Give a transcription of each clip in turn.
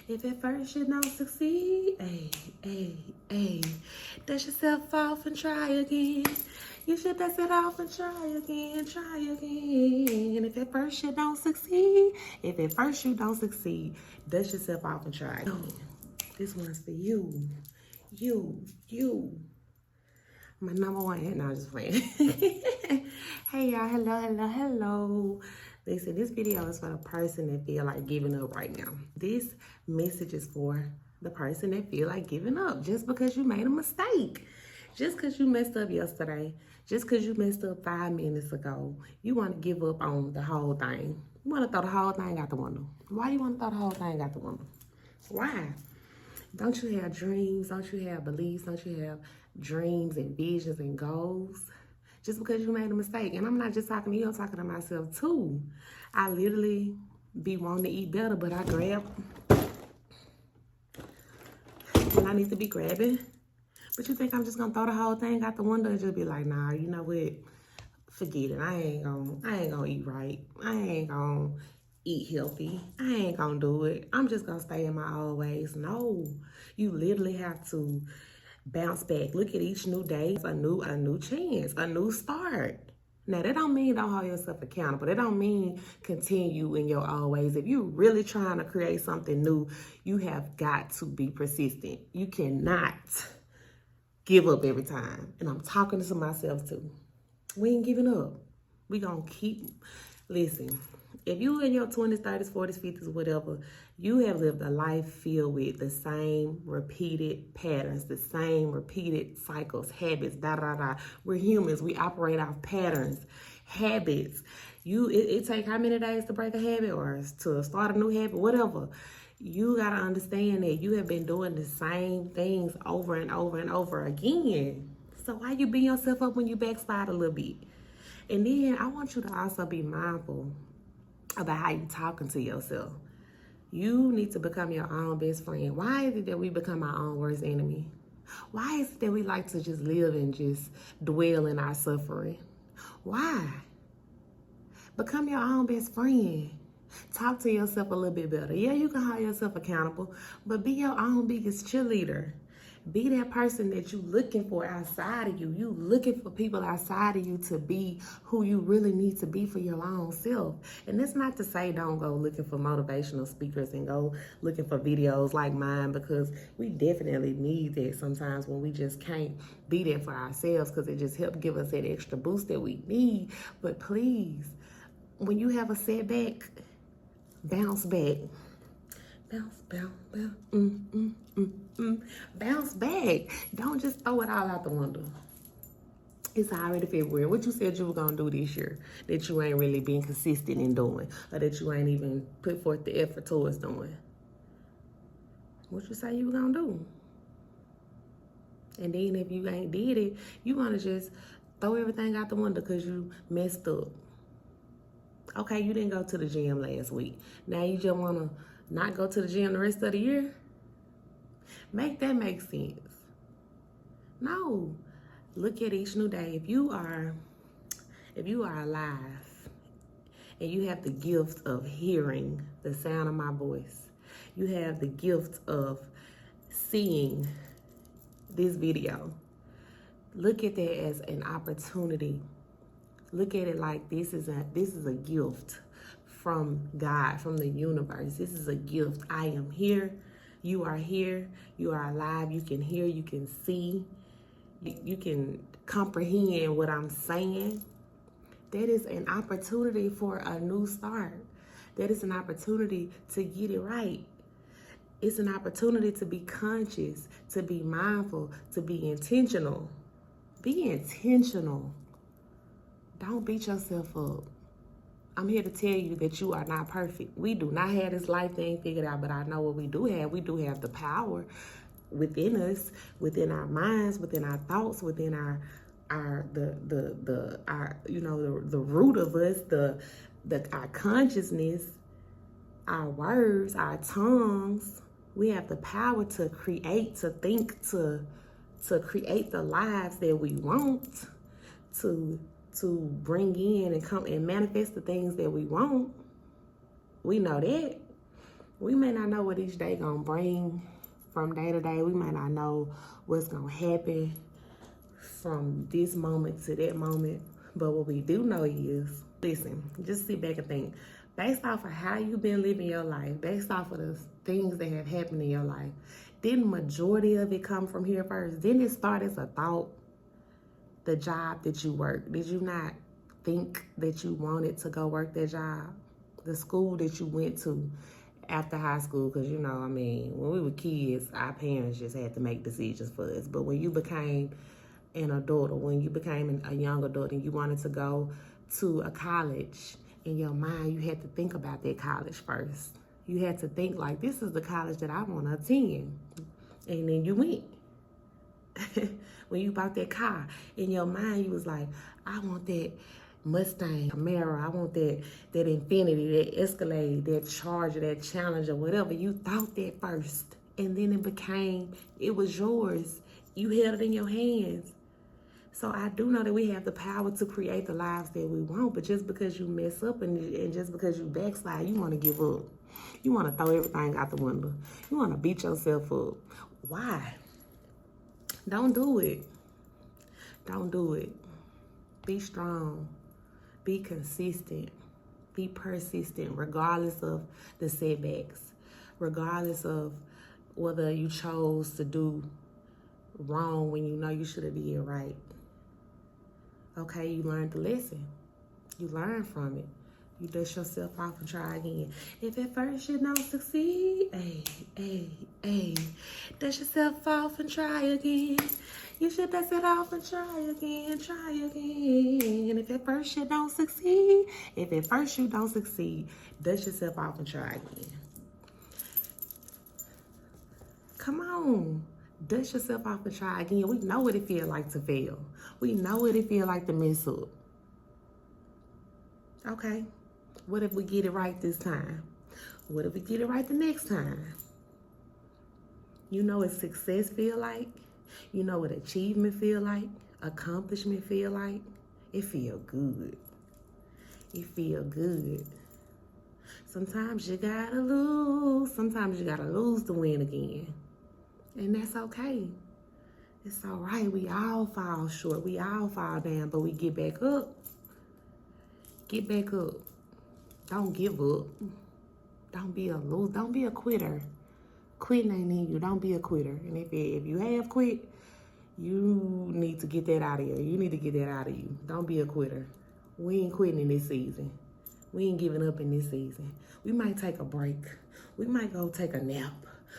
If at first you don't succeed, hey, dust yourself off and try again. You should dust it off and try again. If at first you don't succeed, dust yourself off and try again. This one's for you. You. My number one. No, I'm just playing. Hey y'all, hello. Listen, this video is for the person that feel like giving up right now. This message is for the person that feel like giving up just because you made a mistake. Just because you messed up yesterday, just because you messed up 5 minutes ago, you want to give up on the whole thing. You want to throw the whole thing out the window. Why you want to throw the whole thing out the window? Why? Don't you have dreams? Don't you have beliefs? Don't you have dreams and visions and goals? Just because you made a mistake. And I'm not just talking to you, I'm talking to myself too. I literally be wanting to eat better, but I grab when I need to be grabbing. But you think I'm just gonna throw the whole thing out the window and just be like, nah, you know what? Forget it. I ain't gonna eat right. I ain't gonna eat healthy. I ain't gonna do it. I'm just gonna stay in my old ways. No, you literally have to bounce back. Look at each new day, a new chance, a new start. Now, that don't mean don't hold yourself accountable. That don't mean continue in your old ways. If you're really trying to create something new, you have got to be persistent. You cannot give up every time. And I'm talking to myself too. We ain't giving up. We gonna keep, listen, if you in your 20s, 30s, 40s, 50s, whatever, you have lived a life filled with the same repeated patterns, the same repeated cycles, habits, We're humans. We operate off patterns, habits. It take how many days to break a habit or to start a new habit, whatever. You got to understand that you have been doing the same things over and over and over again. So why you beat yourself up when you backslide a little bit? And then I want you to also be mindful about how you talking to yourself. You need to become your own best friend. Why is it that we become our own worst enemy? Why is it that we like to just live and just dwell in our suffering? Why? Become your own best friend. Talk to yourself a little bit better. Yeah, you can hold yourself accountable, but be your own biggest cheerleader. Be that person that you looking for outside of you. You looking for people outside of you to be who you really need to be for your own self. And that's not to say don't go looking for motivational speakers and go looking for videos like mine, because we definitely need that sometimes when we just can't be there for ourselves, because it just helps give us that extra boost that we need. But please, when you have a setback, bounce back. Bounce back. Don't just throw it all out the window. It's already February. What you said you were going to do this year that you ain't really been consistent in doing, or that you ain't even put forth the effort towards doing? What you say you were going to do? And then if you ain't did it, you want to just throw everything out the window because you messed up. Okay, you didn't go to the gym last week. Now you just want to not go to the gym the rest of the year? Make that make sense. No. Look at each new day. If you are alive and you have the gift of hearing the sound of my voice, you have the gift of seeing this video, look at that as an opportunity. Look at it like this is a gift from God, from the universe. This is a gift. I am here. You are here. You are alive. You can hear. You can see. You can comprehend what I'm saying. That is an opportunity for a new start. That is an opportunity to get it right. It's an opportunity to be conscious, to be mindful, to be intentional. Be intentional. Don't beat yourself up. I'm here to tell you that you are not perfect. We do not have this life thing figured out, but I know what we do have. We do have the power within us, within our minds, within our thoughts, within our the root of us, our consciousness, our words, our tongues. We have the power to create, to think, to create the lives that we want, to bring in and come and manifest the things that we want. We know that. We may not know what each day gonna bring from day to day. We might not know what's gonna happen from this moment to that moment. But what we do know is, listen, just sit back and think. Based off of how you've been living your life, based off of the things that have happened in your life, didn't majority of it come from here first? Didn't it start as a thought? The job that you work, did you not think that you wanted to go work that job? The school that you went to after high school, because you know, I mean, when we were kids, our parents just had to make decisions for us. But when you became an adult, or when you became a young adult and you wanted to go to a college, in your mind, you had to think about that college first. You had to think like, this is the college that I want to attend. And then you went. When you bought that car, in your mind, you was like, I want that Mustang, Camaro, I want that Infinity, that Escalade, that Charger, that Challenger, whatever. You thought that first. And then it was yours. You held it in your hands. So I do know that we have the power to create the lives that we want, but just because you mess up and just because you backslide, you want to give up. You want to throw everything out the window. You want to beat yourself up. Why? Don't do it. Don't do it. Be strong. Be consistent. Be persistent, regardless of the setbacks, regardless of whether you chose to do wrong when you know you should have did right. Okay, you learned the lesson. You learned from it. You dust yourself off and try again. If at first you don't succeed, dust yourself off and try again. You should dust it off and try again. If at first you don't succeed, dust yourself off and try again. Come on. Dust yourself off and try again. We know what it feels like to fail. We know what it feels like to mess up. Okay. What if we get it right this time? What if we get it right the next time? You know what success feel like? You know what achievement feel like? Accomplishment feel like? It feel good. It feel good. Sometimes you gotta lose. Sometimes you gotta lose to win again. And that's okay. It's all right. We all fall short. We all fall down, but we get back up. Get back up. Don't give up. Don't be a loser. Don't be a quitter. Quitting ain't in you. Don't be a quitter. And if you have quit, you need to get that out of you. You need to get that out of you. Don't be a quitter. We ain't quitting in this season. We ain't giving up in this season. We might take a break. We might go take a nap.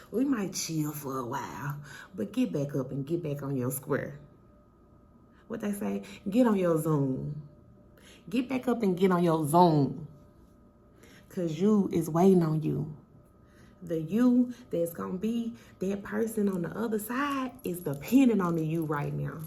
We might chill for a while. But get back up and get back on your square. What they say? Get on your zone. Get back up and get on your zone. Because you is waiting on you. The you that's going to be that person on the other side is dependent on the you right now.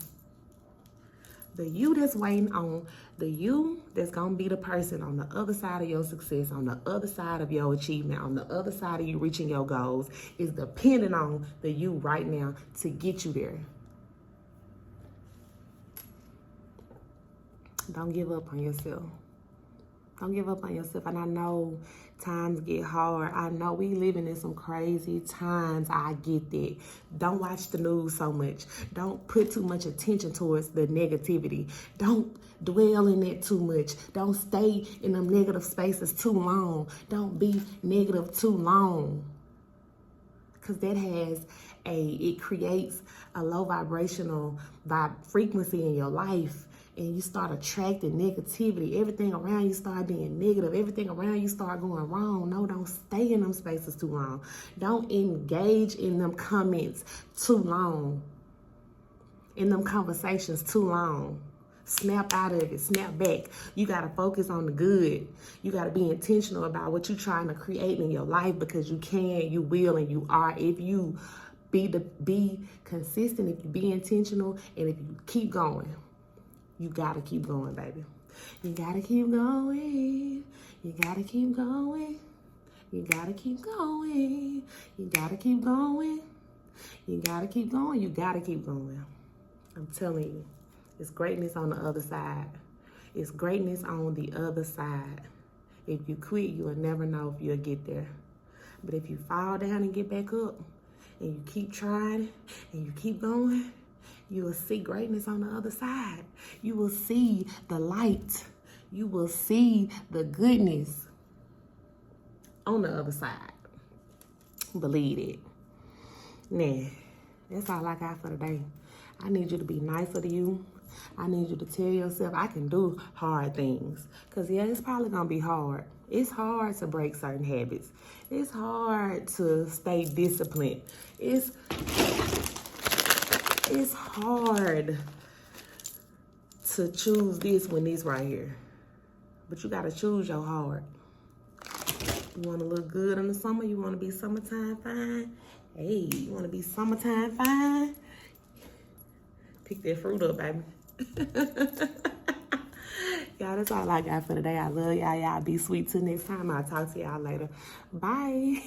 The you that's waiting on, the you that's going to be the person on the other side of your success, on the other side of your achievement, on the other side of you reaching your goals, is dependent on the you right now to get you there. Don't give up on yourself. Don't give up on yourself. And I know times get hard. I know we living in some crazy times. I get that. Don't watch the news so much. Don't put too much attention towards the negativity. Don't dwell in it too much. Don't stay in them negative spaces too long. Don't be negative too long. Because it creates a low vibrational frequency in your life. And you start attracting negativity. Everything around you start being negative. Everything around you start going wrong. No, don't stay in them spaces too long. Don't engage in them comments too long. In them conversations too long. Snap out of it. Snap back. You got to focus on the good. You got to be intentional about what you're trying to create in your life, because you can, you will, and you are. If you be consistent, if you be intentional, and if you keep going. You gotta keep going, baby. You gotta keep going. You gotta keep going. You gotta keep going. You gotta keep going. You gotta keep going. You gotta keep going. I'm telling you, it's greatness on the other side. It's greatness on the other side. If you quit, you will never know if you'll get there. But if you fall down and get back up, and you keep trying, and you keep going, you will see greatness on the other side. You will see the light. You will see the goodness on the other side. Believe it. Nah, that's all I got for today. I need you to be nicer to you. I need you to tell yourself I can do hard things. Because, yeah, it's probably going to be hard. It's hard to break certain habits. It's hard to stay disciplined. It's hard to choose this when this right here. But you got to choose your hard. You want to look good in the summer? You want to be summertime fine? Hey, you want to be summertime fine? Pick that fruit up, baby. Y'all, that's all I got for today. I love y'all. Y'all be sweet till next time. I'll talk to y'all later. Bye.